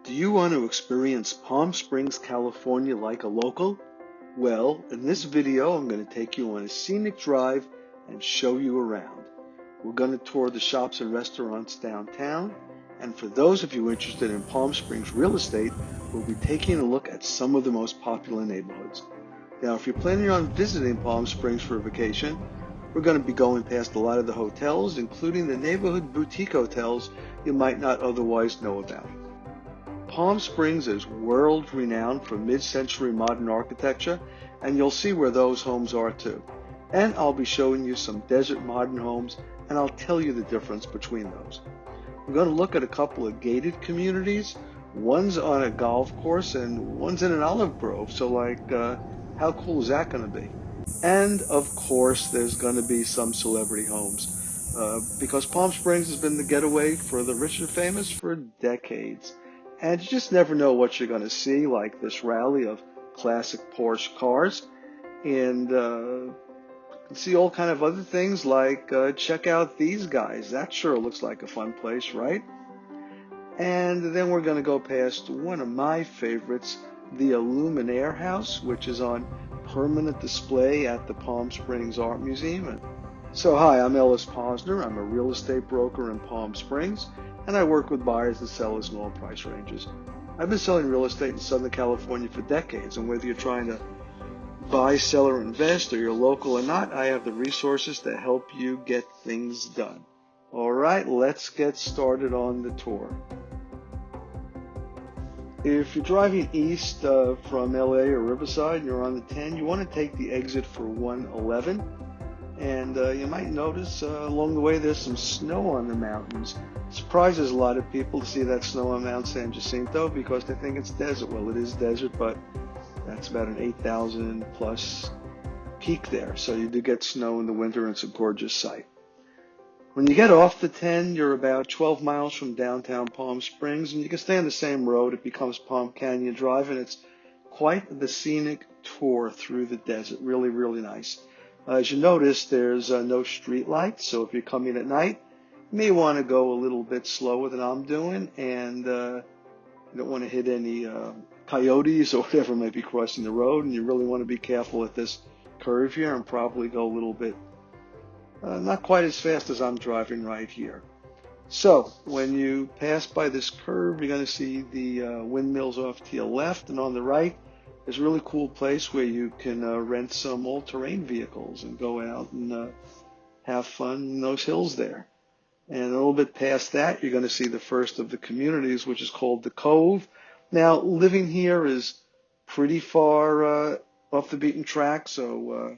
Do you want to experience Palm Springs, California like a local? Well, in this video, I'm going to take you on a scenic drive and show you around. We're going to tour the shops and restaurants downtown, and for those of you interested in Palm Springs real estate, we'll be taking a look at some of the most popular neighborhoods. Now, if you're planning on visiting Palm Springs for a vacation, we're going to be going past a lot of the hotels, including the neighborhood boutique hotels you might not otherwise know about. Palm Springs is world-renowned for mid-century modern architecture, and you'll see where those homes are too. And I'll be showing you some desert modern homes, and I'll tell you the difference between those. We're going to look at a couple of gated communities. One's on a golf course, and one's in an olive grove, so how cool is that going to be? And of course, there's going to be some celebrity homes, because Palm Springs has been the getaway for the rich and famous for decades. And you just never know what you're going to see, like this rally of classic Porsche cars. And you can see all kind of other things like, check out these guys. That sure looks like a fun place, right? And then we're going to go past one of my favorites, the Aluminaire house, which is on permanent display at the Palm Springs Art Museum. So hi, I'm Ellis Posner. I'm a real estate broker in Palm Springs, and I work with buyers and sellers in all price ranges. I've been selling real estate in Southern California for decades, and whether you're trying to buy, sell, or invest, or you're local or not, I have the resources to help you get things done. All right, let's get started on the tour. If you're driving east from LA or Riverside and you're on the 10, you want to take the exit for 111. And you might notice along the way there's some snow on the mountains. Surprises a lot of people to see that snow on Mount San Jacinto because they think it's desert. Well, it is desert, but that's about an 8,000 plus peak there. So you do get snow in the winter, and it's a gorgeous sight. When you get off the 10, you're about 12 miles from downtown Palm Springs, and you can stay on the same road. It becomes Palm Canyon Drive, and it's quite the scenic tour through the desert. Really, really nice. As you notice, there's no street lights, so if you're coming at night, you may want to go a little bit slower than I'm doing, and you don't want to hit any coyotes or whatever might be crossing the road, and you really want to be careful at this curve here and probably go a little bit, not quite as fast as I'm driving right here. So when you pass by this curve, you're going to see the windmills off to your left, and on the right, there's a really cool place where you can rent some all-terrain vehicles and go out and have fun in those hills there. And a little bit past that, you're going to see the first of the communities, which is called the Cove. Now, living here is pretty far off the beaten track, so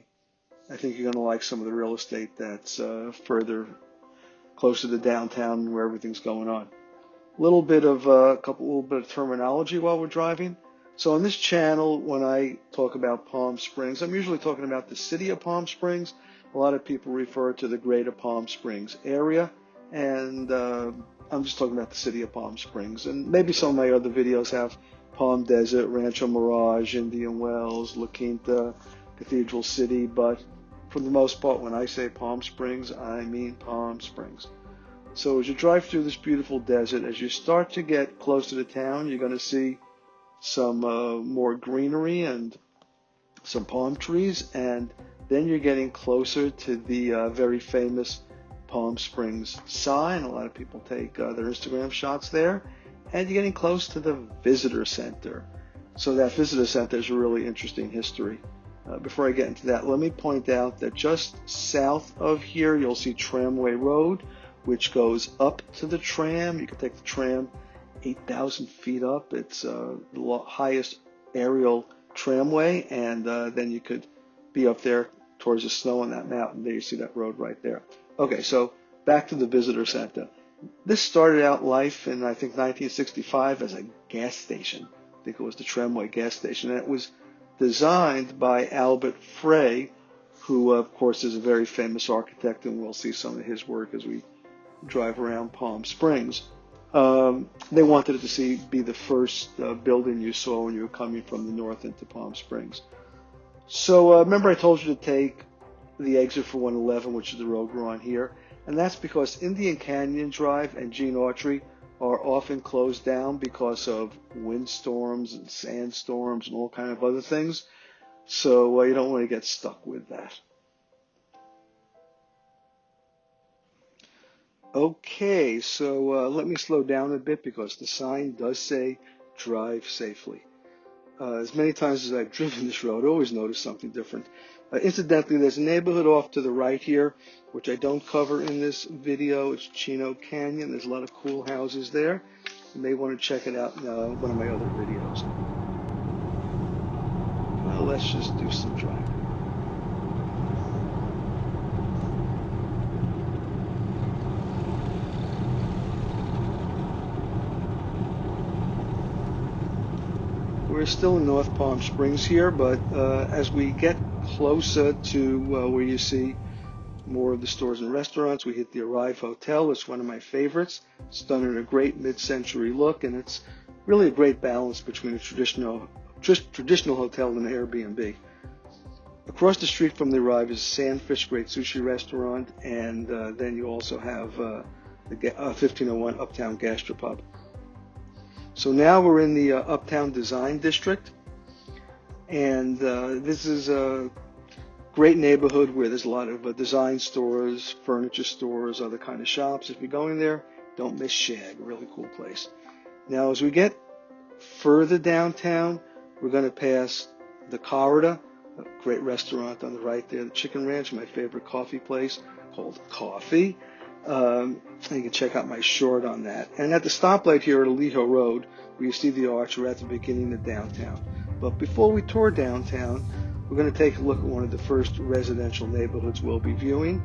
I think you're going to like some of the real estate that's further closer to downtown where everything's going on. A little bit of terminology while we're driving. So on this channel, when I talk about Palm Springs, I'm usually talking about the city of Palm Springs. A lot of people refer to the greater Palm Springs area, and I'm just talking about the city of Palm Springs. And maybe some of my other videos have Palm Desert, Rancho Mirage, Indian Wells, La Quinta, Cathedral City, but for the most part, when I say Palm Springs, I mean Palm Springs. So as you drive through this beautiful desert, as you start to get closer to town, you're going to see some more greenery and some palm trees, and then you're getting closer to the very famous Palm Springs sign. A lot of people take their Instagram shots there, and you're getting close to the visitor center. So that visitor center is a really interesting history. Before I get into that, let me point out that just south of here, you'll see Tramway Road, which goes up to the tram. You can take the tram 8,000 feet up. It's the highest aerial tramway, and then you could be up there towards the snow on that mountain. There you see that road right there. Okay, so back to the visitor center. This started out life in, I think, 1965 as a gas station. I think it was the Tramway gas station, and it was designed by Albert Frey, who, of course, is a very famous architect, and we'll see some of his work as we drive around Palm Springs. They wanted it to be the first building you saw when you were coming from the north into Palm Springs. So remember I told you to take the exit for 111, which is the road we're on here, and that's because Indian Canyon Drive and Gene Autry are often closed down because of windstorms and sandstorms and all kind of other things. So you don't want to get stuck with that. Okay, so let me slow down a bit because the sign does say drive safely. As many times as I've driven this road, I always notice something different. Incidentally, there's a neighborhood off to the right here, which I don't cover in this video. It's Chino Canyon. There's a lot of cool houses there. You may want to check it out in one of my other videos. Well, let's just do some driving. We're still in North Palm Springs here, but as we get closer to where you see more of the stores and restaurants, we hit the Arrive Hotel. It's one of my favorites. It's done in a great mid-century look, and it's really a great balance between a traditional hotel and an Airbnb. Across the street from the Arrive is Sandfish, great sushi restaurant, and then you also have the 1501 Uptown Gastropub. So now we're in the Uptown Design District, and this is a great neighborhood where there's a lot of design stores, furniture stores, other kind of shops. If you're going there, don't miss Shag, a really cool place. Now as we get further downtown, we're going to pass the Corridor, a great restaurant on the right there, the Chicken Ranch, my favorite coffee place called Coffee. You can check out my short on that. And at the stoplight here at Vista Road, where you see the arch, we're at the beginning of downtown. But before we tour downtown, we're going to take a look at one of the first residential neighborhoods we'll be viewing.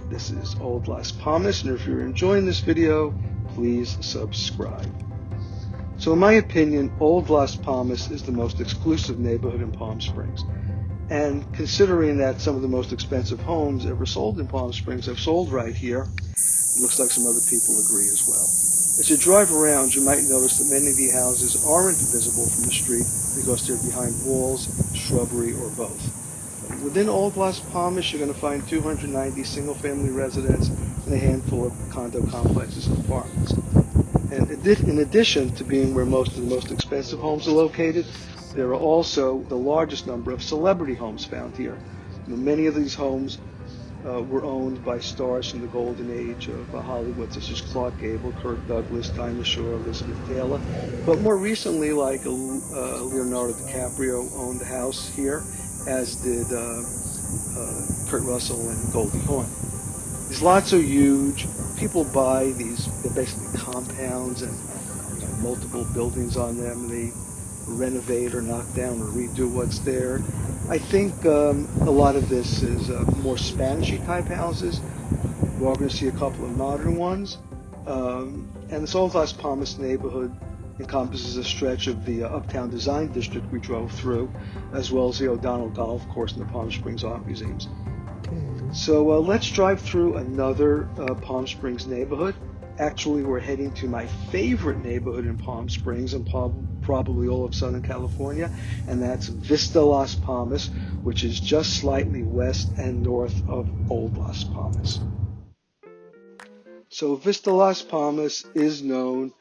This is Old Las Palmas, and if you're enjoying this video, please subscribe. So in my opinion, Old Las Palmas is the most exclusive neighborhood in Palm Springs. And considering that some of the most expensive homes ever sold in Palm Springs have sold right here, it looks like some other people agree as well. As you drive around, you might notice that many of the houses aren't visible from the street because they're behind walls, shrubbery, or both. Within Old Las Palmas, you're going to find 290 single-family residents and a handful of condo complexes and apartments. And in addition to being where most of the most expensive homes are located, there are also the largest number of celebrity homes found here. Many of these homes were owned by stars from the golden age of Hollywood, such as Clark Gable, Kirk Douglas, Dinah Shore, Elizabeth Taylor. But more recently, like Leonardo DiCaprio owned a house here, as did Kurt Russell and Goldie Hawn. These lots are huge. People buy these, they're basically compounds and multiple buildings on them. They renovate or knock down or redo what's there. I think a lot of this is more Spanish-y type houses. We're going to see a couple of modern ones. And this Old Las Palmas neighborhood encompasses a stretch of the Uptown Design District we drove through, as well as the O'Donnell Golf Course and the Palm Springs Art Museums. So let's drive through another Palm Springs neighborhood. Actually, we're heading to my favorite neighborhood in Palm Springs and probably all of Southern California, and that's Vista Las Palmas, which is just slightly west and north of Old Las Palmas. So Vista Las Palmas is known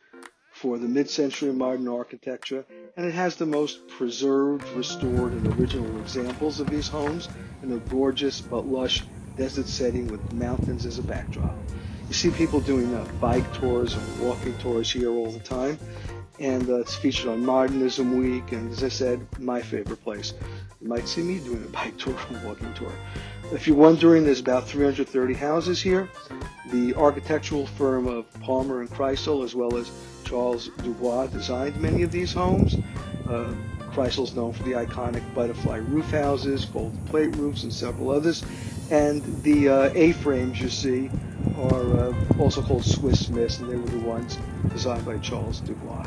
for the mid-century modern architecture, and it has the most preserved, restored, and original examples of these homes in a gorgeous but lush desert setting with mountains as a backdrop. You see people doing bike tours and walking tours here all the time, and it's featured on Modernism Week, and as I said, my favorite place. You might see me doing a bike tour and walking tour. If you're wondering, there's about 330 houses here. The architectural firm of Palmer and Kreisel, as well as Charles Dubois, designed many of these homes. Kreisel's known for the iconic butterfly roof houses, gold plate roofs, and several others. And the A-frames you see are also called Swiss Miss, and they were the ones designed by Charles Dubois.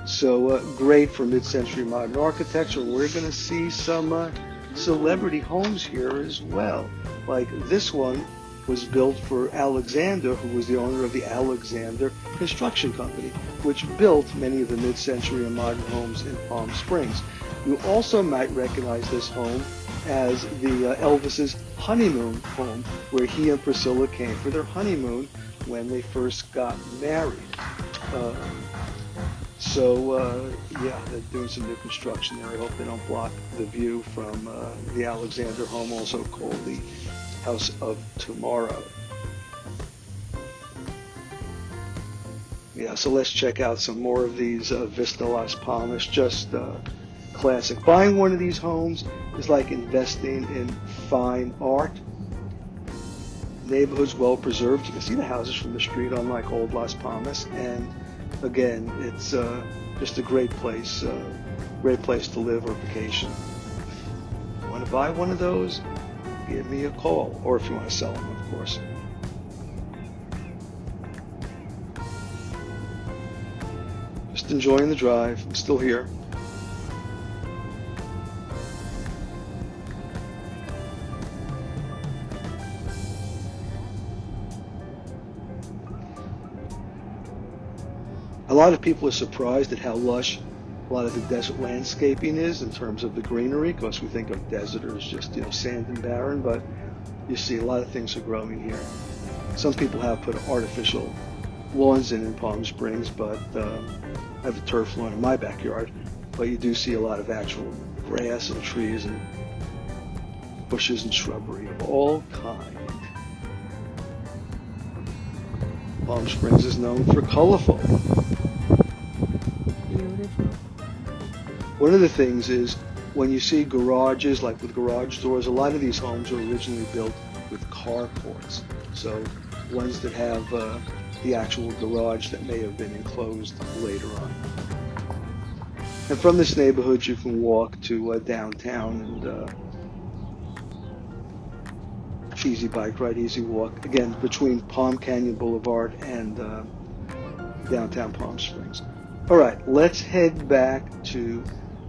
So great for mid-century modern architecture. We're going to see some celebrity homes here as well. Like this one was built for Alexander, who was the owner of the Alexander Construction Company, which built many of the mid-century and modern homes in Palm Springs. You also might recognize this home as the Elvis's honeymoon home, where he and Priscilla came for their honeymoon when they first got married. Yeah, they're doing some new construction there. I hope they don't block the view from the Alexander home, also called the House of Tomorrow. Yeah, so let's check out some more of these Vista Las Palmas, just classic. Buying one of these homes is like investing in fine art. Neighborhood's well preserved. You can see the houses from the street, unlike Old Las Palmas. And again, it's just a great place to live or vacation. If you want to buy one of those, give me a call, or if you want to sell them, of course. Just enjoying the drive. I'm still here. A lot of people are surprised at how lush a lot of the desert landscaping is in terms of the greenery, because we think of desert as just, sand and barren, but you see a lot of things are growing here. Some people have put artificial lawns in Palm Springs, but I have a turf lawn in my backyard, but you do see a lot of actual grass and trees and bushes and shrubbery of all kinds. Palm Springs is known for colorful. Beautiful. One of the things is when you see garages, like with garage doors, a lot of these homes were originally built with carports. So ones that have the actual garage that may have been enclosed later on. And from this neighborhood, you can walk to downtown, and easy bike ride, easy walk. Again, between Palm Canyon Boulevard and downtown Palm Springs. All right, let's head back to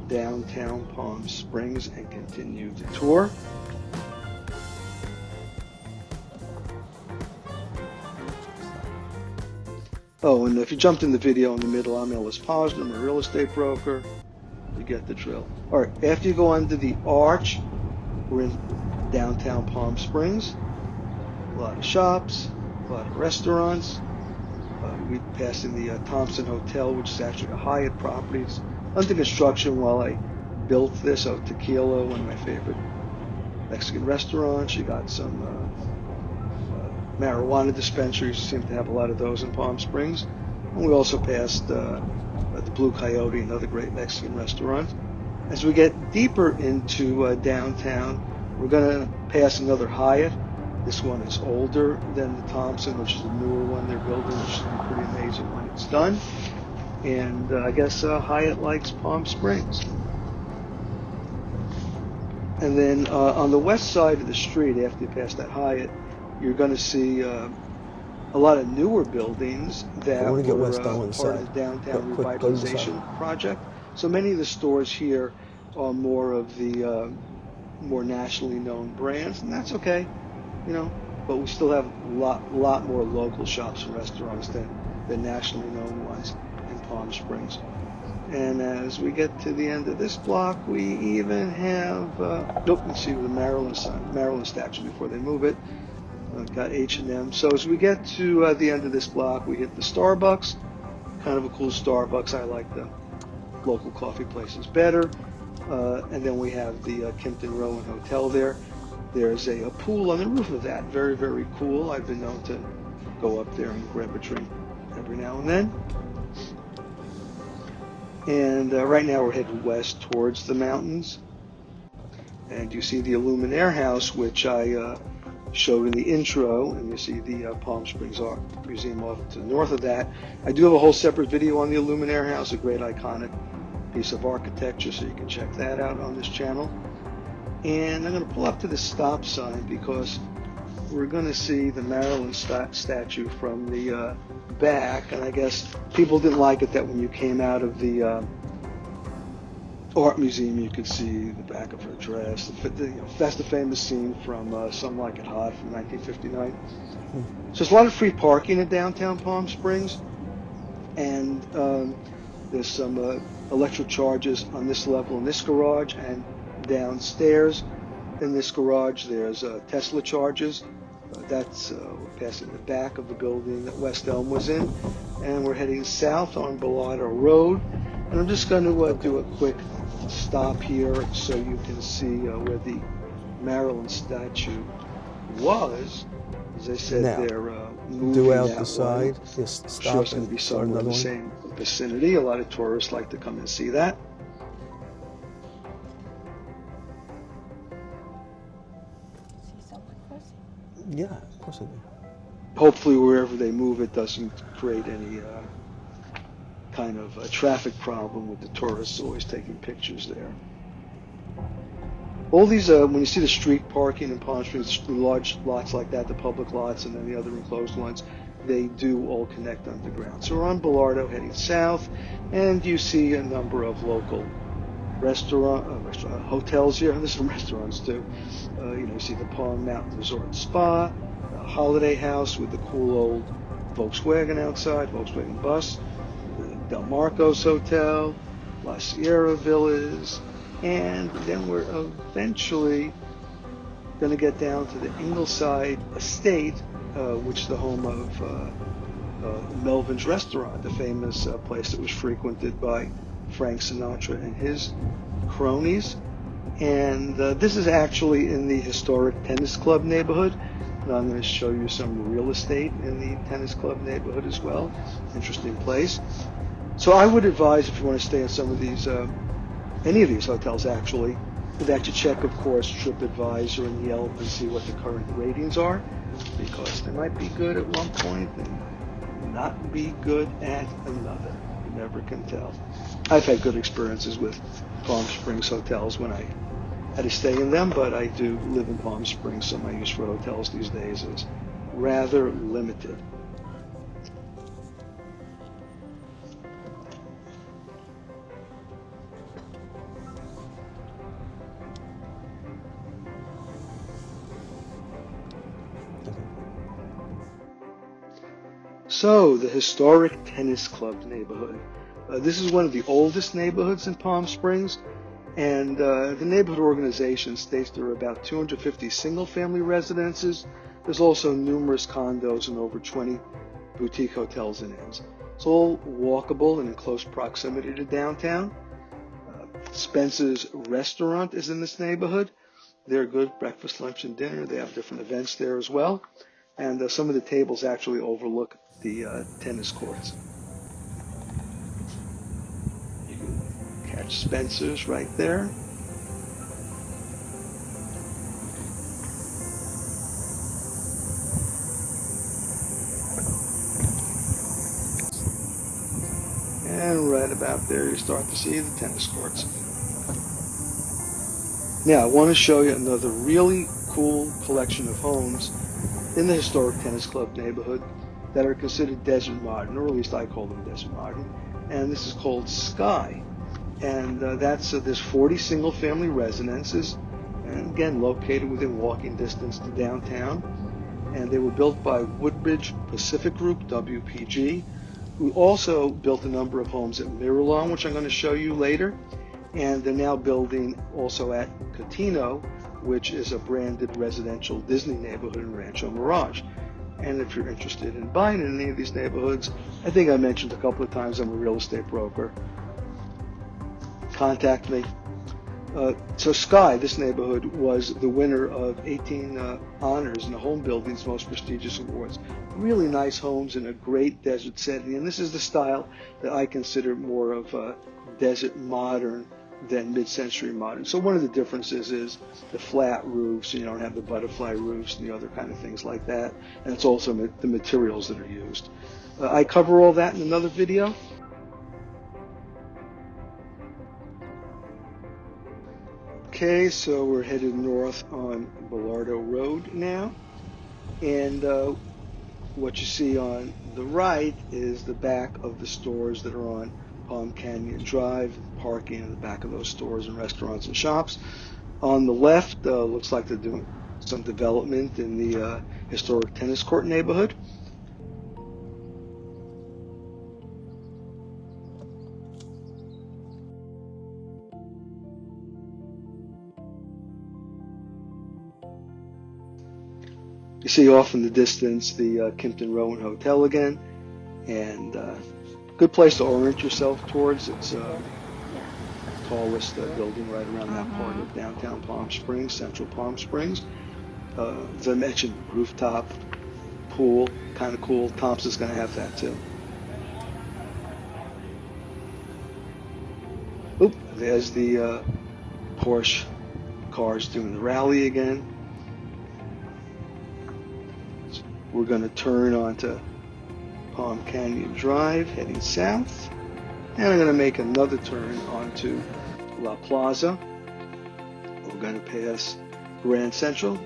downtown Palm Springs and continue the tour. Oh, and if you jumped in the video in the middle, I'm Ellis Posner, I'm a real estate broker. You get the drill. All right, after you go under the arch, we're in downtown Palm Springs. A lot of shops, a lot of restaurants. We passed in the Thompson Hotel, which is actually a Hyatt property. It's under construction while I built this. Tequila, one of my favorite Mexican restaurants. You got some marijuana dispensaries. You seem to have a lot of those in Palm Springs. And we also passed the Blue Coyote, another great Mexican restaurant. As we get deeper into downtown, we're going to pass another Hyatt. This one is older than the Thompson, which is the newer one they're building, which should be pretty amazing when it's done. And I guess Hyatt likes Palm Springs. And then on the west side of the street, after you pass that Hyatt, you're going to see a lot of newer buildings that were part of the downtown revitalization project. So many of the stores here are more of the more nationally known brands, and that's okay, but we still have a lot more local shops and restaurants than the nationally known ones in Palm Springs. And as we get to the end of this block, we even have, you can see the Miralon statue before they move it. Got H&M. So as we get to the end of this block, we hit the Starbucks. Kind of a cool Starbucks. I like the local coffee places better. And then we have the Kimpton Rowan Hotel there. There's a pool on the roof of that. Very, very cool. I've been known to go up there and grab a drink every now and then. And right now we're headed west towards the mountains. And you see the Aluminaire house, which I showed in the intro, and you see the Palm Springs Art Museum off to the north of that. I do have a whole separate video on the Aluminaire house, a great iconic piece of architecture, so you can check that out on this channel. And I'm going to pull up to the stop sign because we're going to see the Miralon statue from the back, and I guess people didn't like it that when you came out of the art museum you could see the back of her dress. That's the famous scene from Some Like It Hot from 1959. So there's a lot of free parking in downtown Palm Springs, and there's some electric charges on this level in this garage, and downstairs in this garage there's Tesla charges. We're passing the back of the building that West Elm was in, and we're heading south on Belardo Road. And I'm just going to Okay. do a quick stop here so you can see where the Maryland statue was. As I said, Now, they're due moving out the that way. side. Just I'm sure stop it's going to and be start somewhere in another the one. same vicinity. A lot of tourists like to come and see that. See someone crossing? Yeah, of course I do. Hopefully, wherever they move, it doesn't create any kind of a traffic problem with the tourists always taking pictures there. All these, when you see the street parking in Palm Springs, the large lots like that, the public lots, and then the other enclosed ones, they do all connect underground. So we're on Belardo heading south, and you see a number of local hotels here. There's some restaurants too. You see the Palm Mountain Resort and Spa, the Holiday House with the cool old Volkswagen outside, Volkswagen bus, the Del Marcos Hotel, La Sierra Villas, and then we're eventually going to get down to the Ingleside Estate, which is the home of Melvin's Restaurant, the famous place that was frequented by Frank Sinatra and his cronies. And this is actually in the historic tennis club neighborhood. And I'm going to show you some real estate in the tennis club neighborhood as well. Interesting place. So I would advise, if you want to stay in some of these, any of these hotels actually, that you check, of course, TripAdvisor and Yelp and see what the current ratings are, because they might be good at one point and not be good at another. You never can tell. I've had good experiences with Palm Springs hotels when I had to stay in them, but I do live in Palm Springs, so my use for hotels these days is rather limited. Okay. So, the historic tennis club neighborhood. This is one of the oldest neighborhoods in Palm Springs, and the neighborhood organization states there are about 250 single-family residences. There's also numerous condos and over 20 boutique hotels and inns. It's all walkable and in close proximity to downtown. Spence's Restaurant is in this neighborhood. They're good breakfast, lunch, and dinner. They have different events there as well. And some of the tables actually overlook the tennis courts. You can catch Spencer's right there. And right about there, you start to see the tennis courts. Now, I want to show you another really cool collection of homes in the historic tennis club neighborhood that are considered desert modern, or at least I call them desert modern. And this is called Sky. And there's 40 single-family residences, and again, located within walking distance to downtown. And they were built by Woodbridge Pacific Group, WPG, who also built a number of homes at Miralon, which I'm going to show you later. And they're now building also at Cotino, which is a branded residential Disney neighborhood in Rancho Mirage. And if you're interested in buying in any of these neighborhoods, I think I mentioned a couple of times I'm a real estate broker. Contact me. So Sky, this neighborhood, was the winner of 18 honors in the home building's most prestigious awards. Really nice homes in a great desert setting, and this is the style that I consider more of desert modern than mid-century modern. So one of the differences is the flat roofs, and you don't have the butterfly roofs and the other kind of things like that, and it's also the materials that are used. I cover all that in another video. Okay, so we're headed north on Belardo Road now, and what you see on the right is the back of the stores that are on Palm Canyon Drive, parking in the back of those stores and restaurants and shops. On the left, looks like they're doing some development in the historic tennis court neighborhood. You see off in the distance the Kimpton Rowan Hotel again, and good place to orient yourself towards. It's tallest building right around that part of downtown Palm Springs, central Palm Springs. As I mentioned, rooftop pool, kind of cool. Thompson's going to have that too. Oop, there's the Porsche cars doing the rally again. So we're going to turn onto Palm Canyon Drive, heading south. And I'm going to make another turn onto La Plaza. We're going to pass Grand Central.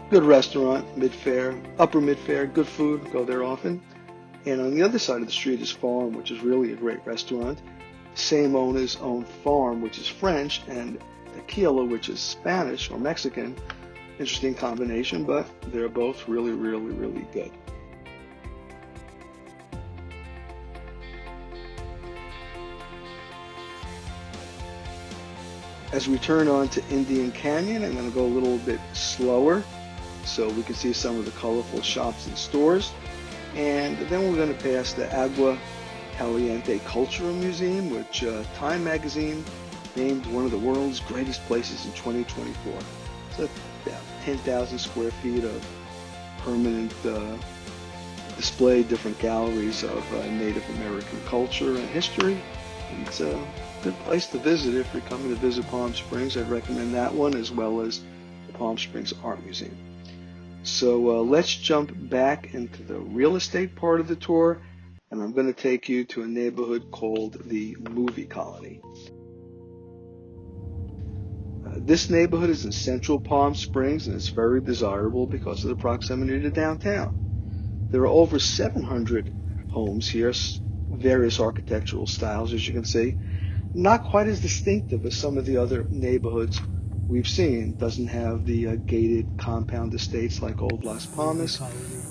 Good restaurant, mid-fare, upper mid-fare, good food, go there often. And on the other side of the street is Farm, which is really a great restaurant. Same owner's own farm, which is French, and tequila, which is Spanish or Mexican. Interesting combination, but they're both really, really, really good. As we turn on to Indian Canyon, I'm going to go a little bit slower so we can see some of the colorful shops and stores. And then we're going to pass the Agua Caliente Cultural Museum, which Time magazine named one of the world's greatest places in 2024. It's about 10,000 square feet of permanent display, different galleries of Native American culture and history. And it's a good place to visit if you're coming to visit Palm Springs. I'd recommend that one, as well as the Palm Springs Art Museum. So let's jump back into the real estate part of the tour, and I'm going to take you to a neighborhood called the Movie Colony. This neighborhood is in central Palm Springs, and it's very desirable because of the proximity to downtown. There are over 700 homes here, various architectural styles, as you can see. Not quite as distinctive as some of the other neighborhoods we've seen. Doesn't have the gated compound estates like Old Las Palmas,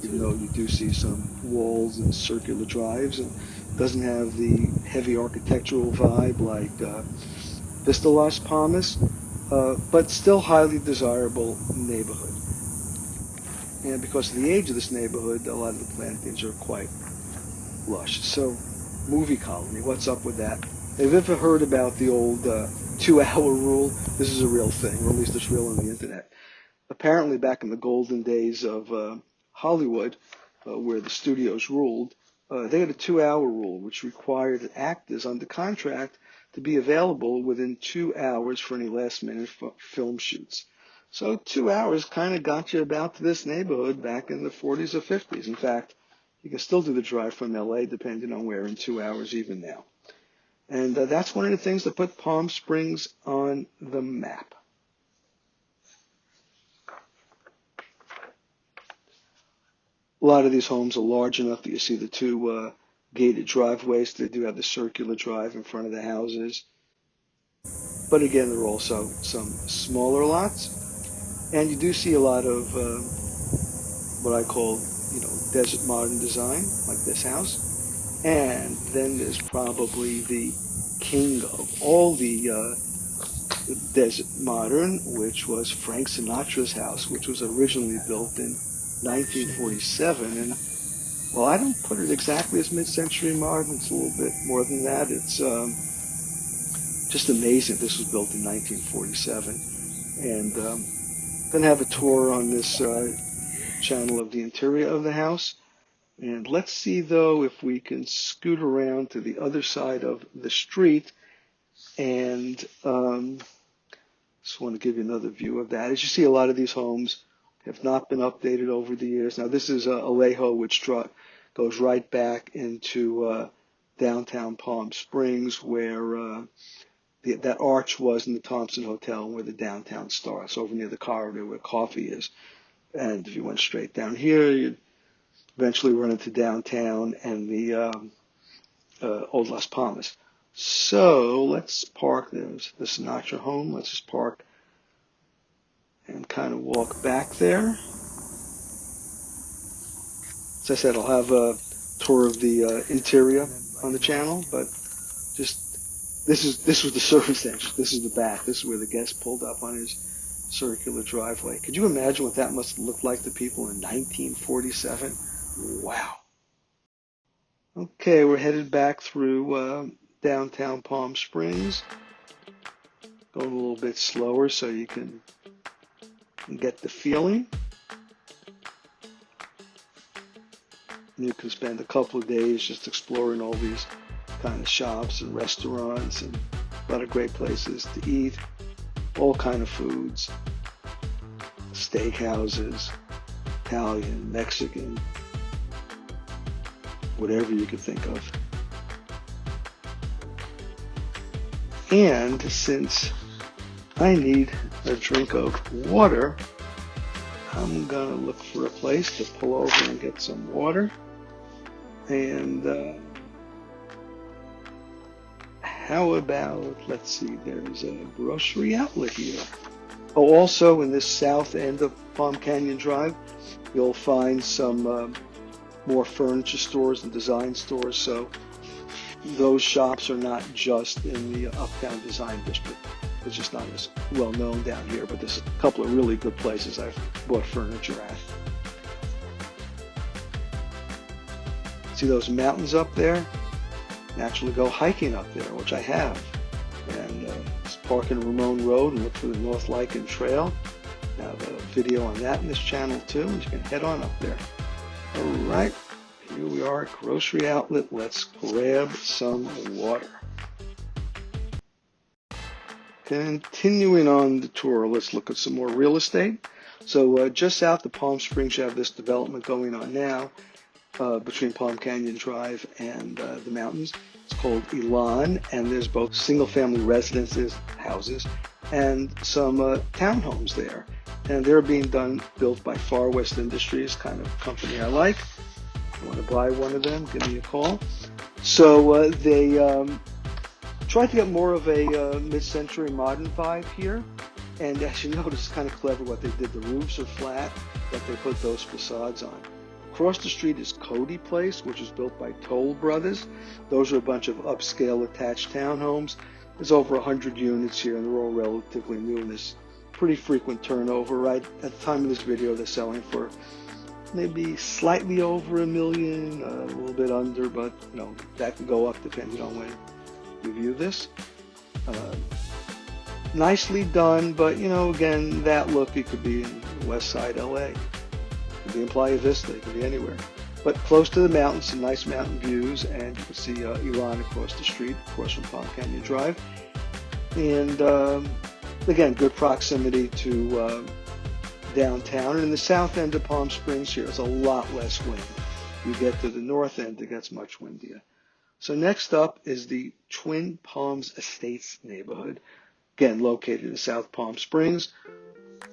even though you do see some walls and circular drives. And doesn't have the heavy architectural vibe like Vista Las Palmas, but still highly desirable neighborhood. And because of the age of this neighborhood, a lot of the plantings are quite lush. So, Movie Colony, what's up with that? Have you ever heard about the old 2-hour rule? This is a real thing, or at least it's real on the internet. Apparently, back in the golden days of Hollywood, where the studios ruled, they had a 2-hour rule, which required actors under contract to be available within 2 hours for any last-minute film shoots. So 2 hours kind of got you about to this neighborhood back in the 40s or 50s. In fact, you can still do the drive from LA depending on where in 2 hours even now. And that's one of the things that put Palm Springs on the map. A lot of these homes are large enough that you see the two gated driveways. They do have the circular drive in front of the houses. But again, there are also some smaller lots. And you do see a lot of what I call, desert modern design, like this house. And then there's probably the king of all the desert modern, which was Frank Sinatra's house, which was originally built in 1947. And, well, I don't put it exactly as mid-century modern. It's a little bit more than that. It's just amazing this was built in 1947. And going to have a tour on this channel of the interior of the house. And let's see, though, if we can scoot around to the other side of the street. And just want to give you another view of that. As you see, a lot of these homes have not been updated over the years. Now, this is Alejo, which goes right back into downtown Palm Springs, where that arch was in the Thompson Hotel, where the downtown starts, over near the corridor where coffee is. And if you went straight down here, you'd eventually run into downtown and the Old Las Palmas. So let's park. There's the Sinatra home. Let's just park and kind of walk back there. As I said, I'll have a tour of the interior on the channel, but just this was the service entrance. This is the back. This is where the guest pulled up on his circular driveway. Could you imagine what that must have looked like to people in 1947? Wow. Okay, we're headed back through downtown Palm Springs. Going a little bit slower so you can get the feeling. You can spend a couple of days just exploring all these kind of shops and restaurants and a lot of great places to eat, all kind of foods, steakhouses, Italian, Mexican, whatever you could think of. And since I need a drink of water, I'm gonna look for a place to pull over and get some water. And how about, let's see, there's a grocery outlet here. Oh, also in this south end of Palm Canyon Drive, you'll find some more furniture stores and design stores. So those shops are not just in the Uptown Design District. It's just not as well known down here, but there's a couple of really good places I've bought furniture at. See those mountains up there? Naturally go hiking up there, which I have. And just park in Ramon Road and look for the North Lichen Trail. I have a video on that in this channel too, and you can head on up there. All right, here we are at Grocery Outlet. Let's grab some water. Continuing on the tour, let's look at some more real estate. So just south of Palm Springs, you have this development going on now between Palm Canyon Drive and the mountains. It's called Elan, and there's both single-family residences, houses, and some townhomes there. And they're being built by Far West Industries, kind of company I like. If you want to buy one of them, give me a call. So they tried to get more of a mid-century modern vibe here. And as you notice, it's kind of clever what they did. The roofs are flat, but they put those facades on. Across the street is Cody Place, which was built by Toll Brothers. Those are a bunch of upscale attached townhomes. There's over 100 units here, and they're all relatively new, and there's pretty frequent turnover. Right at the time of this video, they're selling for maybe slightly over $1 million, a little bit under, but you know that can go up depending on when you view this. Nicely done, but you know, again, that look, it could be in West Side LA. It could be in Playa Vista, it could be anywhere. But close to the mountains, some nice mountain views, and you can see Elan across the street, of course, from Palm Canyon Drive. And again, good proximity to downtown. And in the south end of Palm Springs here, it's a lot less wind. You get to the north end, it gets much windier. So next up is the Twin Palms Estates neighborhood, again located in South Palm Springs.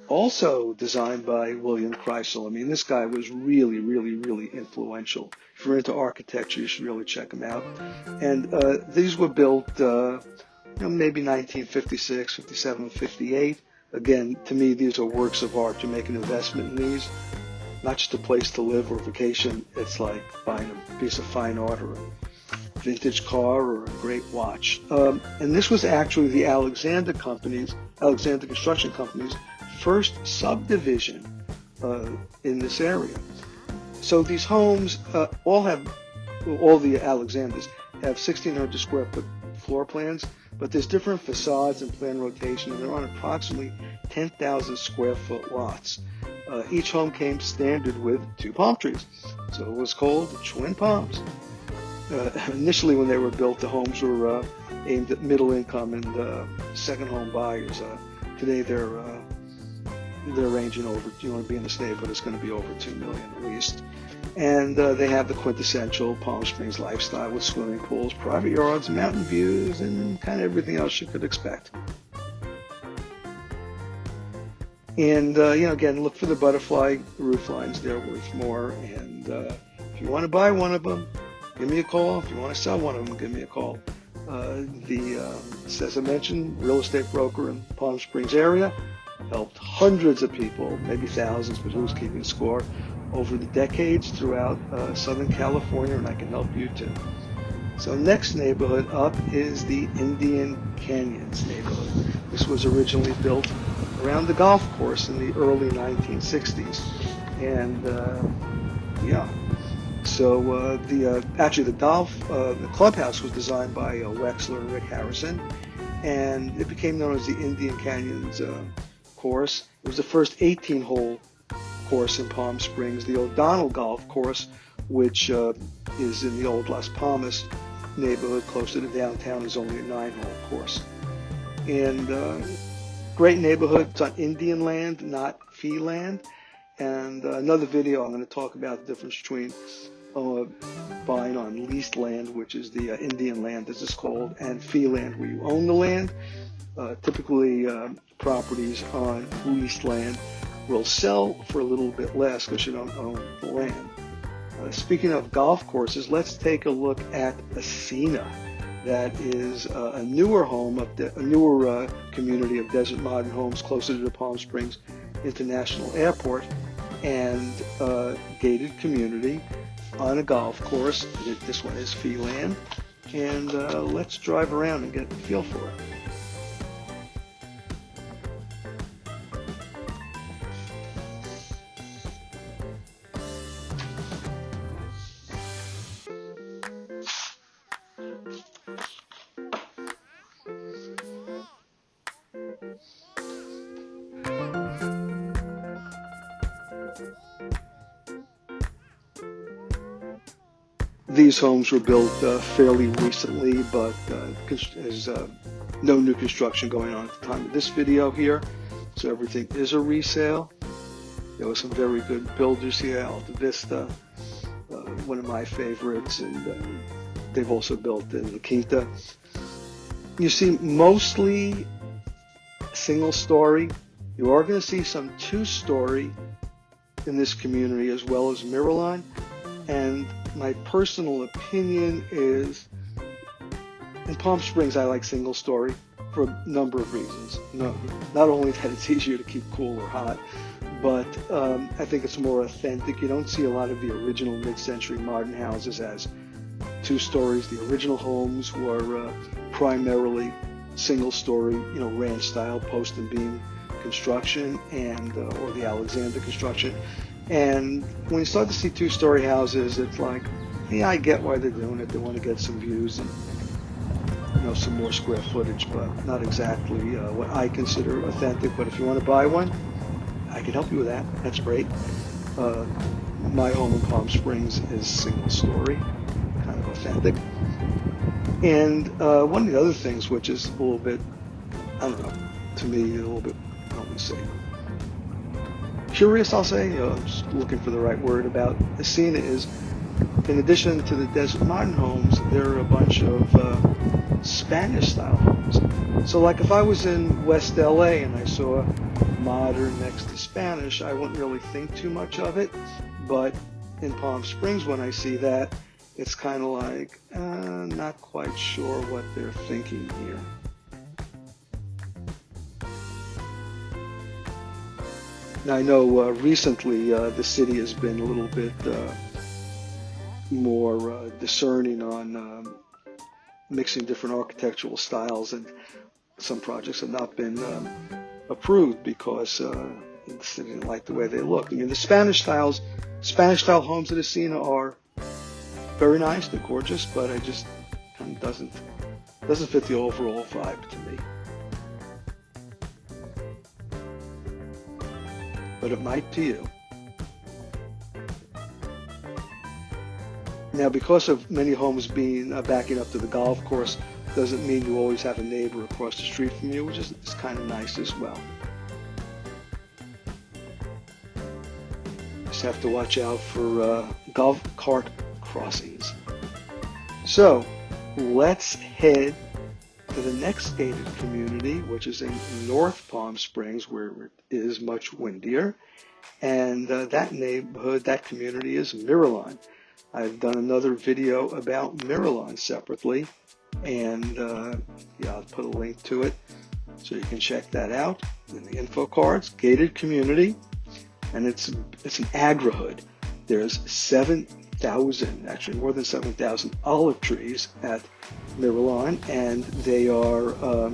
Also designed by William Kreisel. I mean, this guy was really, really, really influential. If you're into architecture, you should really check him out. And these were built, maybe 1956, 57, 58. Again, to me, these are works of art. You make an investment in these, not just a place to live or vacation. It's like buying a piece of fine art or a vintage car or a great watch. And this was actually the Alexander Construction Company's first subdivision in this area. So these homes all the Alexanders have 1,600 square foot floor plans, but there's different facades and plan rotation, and they're on approximately 10,000 square foot lots. Each home came standard with 2 palm trees, so it was called Twin Palms. Initially, when they were built, the homes were aimed at middle income and second home buyers. Today, they're ranging over, you want to be in this neighborhood, it's going to be over $2 million at least. And they have the quintessential Palm Springs lifestyle with swimming pools, private yards, mountain views, and kind of everything else you could expect. And, again, look for the butterfly roof lines. They're worth more. And if you want to buy one of them, give me a call. If you want to sell one of them, give me a call. As I mentioned, real estate broker in Palm Springs area. Helped hundreds of people, maybe thousands, but who's keeping score, over the decades throughout Southern California, and I can help you too. So next neighborhood up is the Indian Canyons neighborhood. This was originally built around the golf course in the early 1960s. And yeah, so the clubhouse was designed by Wexler and Rick Harrison, and it became known as the Indian Canyons course. It was the first 18-hole course in Palm Springs. The O'Donnell Golf Course, which is in the Old Las Palmas neighborhood closer to downtown, is only a 9-hole course. And great neighborhood. It's on Indian land, not fee land. And another video, I'm going to talk about the difference between buying on leased land, which is the Indian land, as it's called, and fee land, where you own the land. Typically, properties on leased land will sell for a little bit less because you don't own the land. Speaking of golf courses, let's take a look at Escena. That is a newer community of desert modern homes closer to the Palm Springs International Airport, and gated community on a golf course. This one is fee land, and let's drive around and get a feel for it. These homes were built fairly recently, but there's no new construction going on at the time of this video here, so everything is a resale. There were some very good builders here. Alta Vista, one of my favorites, and they've also built in La Quinta. You see mostly single-story. You are going to see some two-story in this community, as well as Miralon. And my personal opinion is, in Palm Springs, I like single story for a number of reasons. No, not only that it's easier to keep cool or hot, but I think it's more authentic. You don't see a lot of the original mid-century modern houses as two stories. The original homes were primarily single story, ranch style, post and beam construction, and or the Alexander construction. And when you start to see two-story houses, it's like, yeah, I get why they're doing it. They want to get some views and, some more square footage, but not exactly what I consider authentic. But if you want to buy one, I can help you with that. That's great. My home in Palm Springs is single-story, kind of authentic. And one of the other things, which is a little bit, I don't know, to me, a little bit, I don't want to say, curious, I'll say, I'm just looking for the right word about Escena, is in addition to the desert modern homes, there are a bunch of Spanish style homes. So like if I was in West LA and I saw modern next to Spanish, I wouldn't really think too much of it. But in Palm Springs, when I see that, it's kind of like, not quite sure what they're thinking here. Now, I know recently the city has been a little bit more discerning on mixing different architectural styles, and some projects have not been approved because the city didn't like the way they look. I mean, the Spanish style homes at Escena are very nice, they're gorgeous, but it just kind of doesn't fit the overall vibe to me. But it might to you. Now, because of many homes being backing up to the golf course, doesn't mean you always have a neighbor across the street from you, which is kind of nice as well. Just have to watch out for golf cart crossings. So, let's head to the next gated community, which is in North Palm Springs, where it is much windier. And that neighborhood, that community, is Miralon. I've done another video about Miralon separately, and I'll put a link to it so you can check that out in the info cards. Gated community, and it's an agrihood. There's 7 7,000, actually more than 7,000 olive trees at Miralon, and they are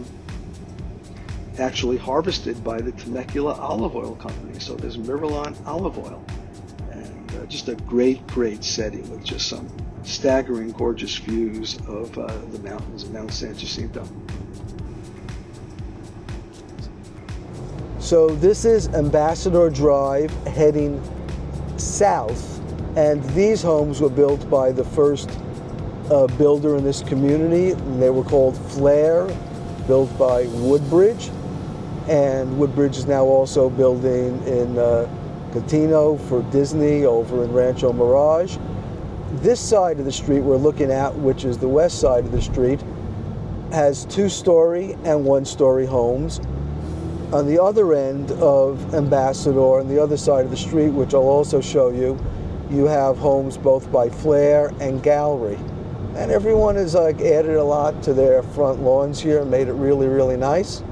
actually harvested by the Temecula Olive Oil Company. So there's Miralon olive oil, and just a great setting with just some staggering, gorgeous views of the mountains of Mount San Jacinto. So this is Ambassador Drive heading south, and these homes were built by the first builder in this community, and they were called Flair, built by Woodbridge, and Woodbridge is now also building in Catino for Disney over in Rancho Mirage. This side of the street we're looking at, which is the west side of the street, has 2-story and 1-story homes. On the other end of Ambassador, on the other side of the street, which I'll also show you, you have homes both by Flair and Gallery. And everyone has added a lot to their front lawns here and made it really nice.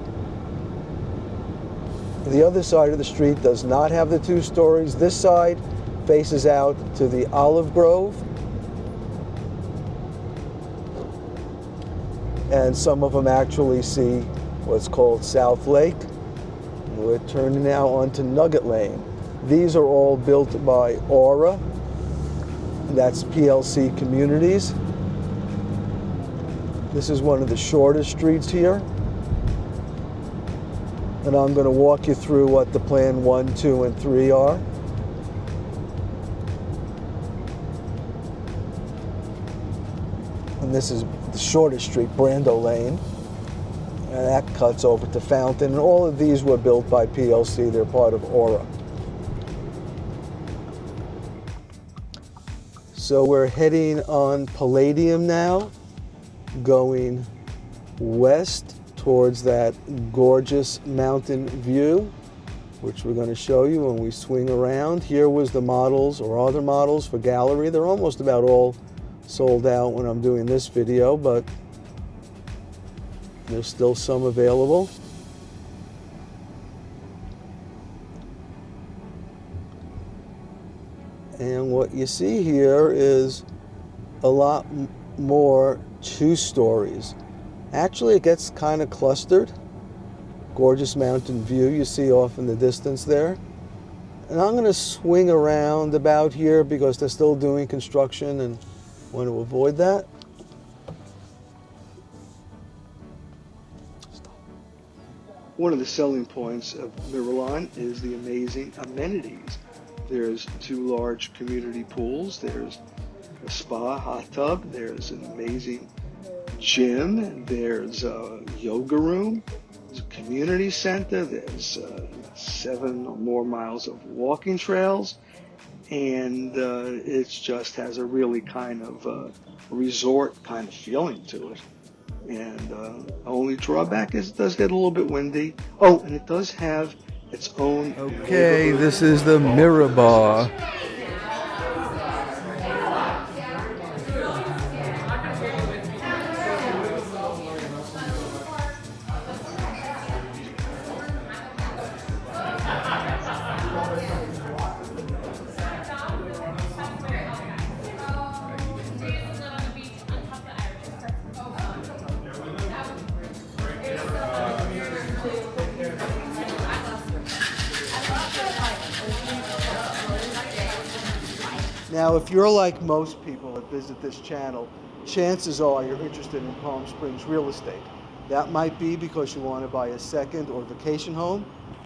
The other side of the street does not have the 2 stories. This side faces out to the olive grove. And some of them actually see what's called South Lake. We're turning now onto Nugget Lane. These are all built by Aura. That's PLC Communities. This is one of the shortest streets here. And I'm going to walk you through what the plan 1, 2, and 3 are. And this is the shortest street, Brando Lane. And that cuts over to Fountain. And all of these were built by PLC. They're part of Aura. So we're heading on Palladium now, going west towards that gorgeous mountain view, which we're going to show you when we swing around. Here was the models or other models for Gallery. They're almost about all sold out when I'm doing this video, but there's still some available. And what you see here is a lot more 2 stories. Actually, it gets kind of clustered. Gorgeous mountain view you see off in the distance there. And I'm going to swing around about here because they're still doing construction and want to avoid that. One of the selling points of Miralon is the amazing amenities. There's 2 large community pools, there's a spa, hot tub, there's an amazing gym, there's a yoga room, there's a community center, there's 7 or more miles of walking trails, and it just has a really kind of resort kind of feeling to it. And only drawback is it does get a little bit windy. Oh, and it does have its own. Okay, this is the Mirabar. Now, if you're like most people that visit this channel, chances are you're interested in Palm Springs real estate. That might be because you want to buy a second or vacation home,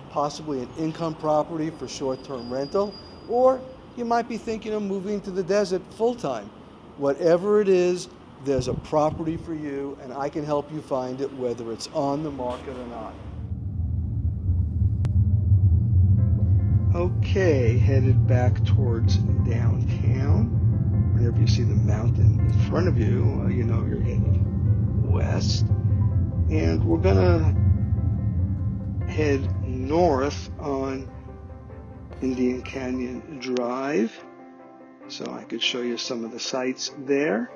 possibly an income property for short-term rental, or you might be thinking of moving to the desert full-time. Whatever it is, there's a property for you, and I can help you find it, whether it's on the market or not. Okay, headed back towards downtown. Whenever you see the mountain in front of you, you know you're headed west. And we're gonna head north on Indian Canyon Drive. So I could show you some of the sights there,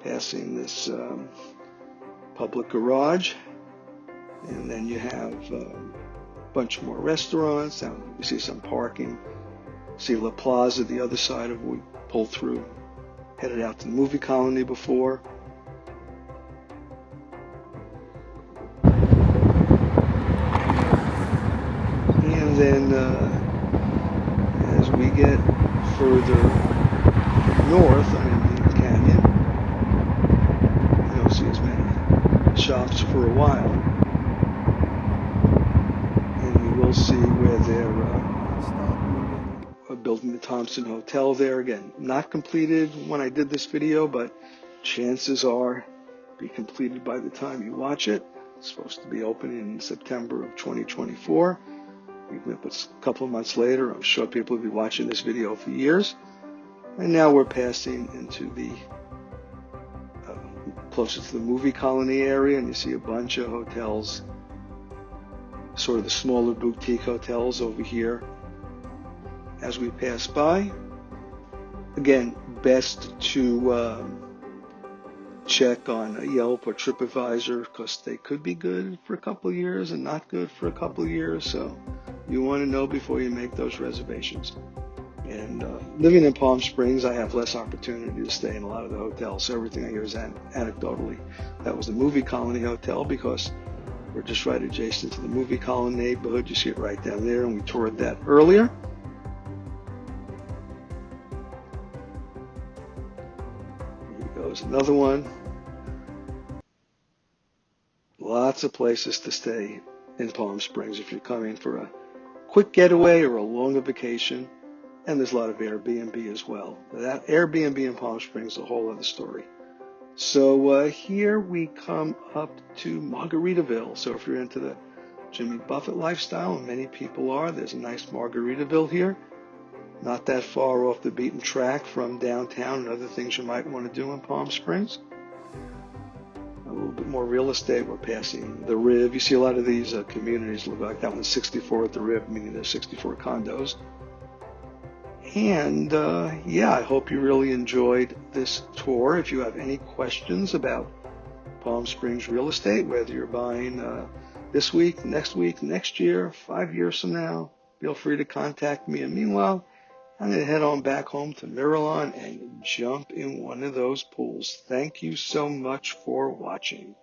passing this public garage. And then you have bunch more restaurants. Now you see some parking. See La Plaza, the other side of we pull through headed out to the movie colony before. And then as we get further north, I mean the canyon, you don't see as many shops for a while. And you will see where they're building the Thompson Hotel there. Again, not completed when I did this video, but chances are be completed by the time you watch it. It's supposed to be open in September of 2024. Even if it's a couple of months later, I'm sure people will be watching this video for years. And now we're passing into the closer to the movie colony area, and you see a bunch of hotels, sort of the smaller boutique hotels over here as we pass by. Again, best to check on Yelp or TripAdvisor, because they could be good for a couple of years and not good for a couple of years, so you want to know before you make those reservations. And living in Palm Springs, I have less opportunity to stay in a lot of the hotels, so everything I hear is anecdotally. That was the movie colony hotel, because we're just right adjacent to the movie colony neighborhood. You see it right down there, and we toured that earlier. Here goes another one. Lots of places to stay in Palm Springs if you're coming for a quick getaway or a longer vacation. And there's a lot of Airbnb as well. That Airbnb in Palm Springs is a whole other story. So here we come up to Margaritaville. So if you're into the Jimmy Buffett lifestyle, and many people are, there's a nice Margaritaville here. Not that far off the beaten track from downtown and other things you might want to do in Palm Springs. A little bit more real estate. We're passing the Riv. You see a lot of these communities look like that one's 64 at the Riv, meaning there's 64 condos. And yeah, I hope you really enjoyed this tour. If you have any questions about Palm Springs real estate, whether you're buying this week, next year, 5 years from now, feel free to contact me. And meanwhile, I'm going to head on back home to Miralon and jump in one of those pools. Thank you so much for watching.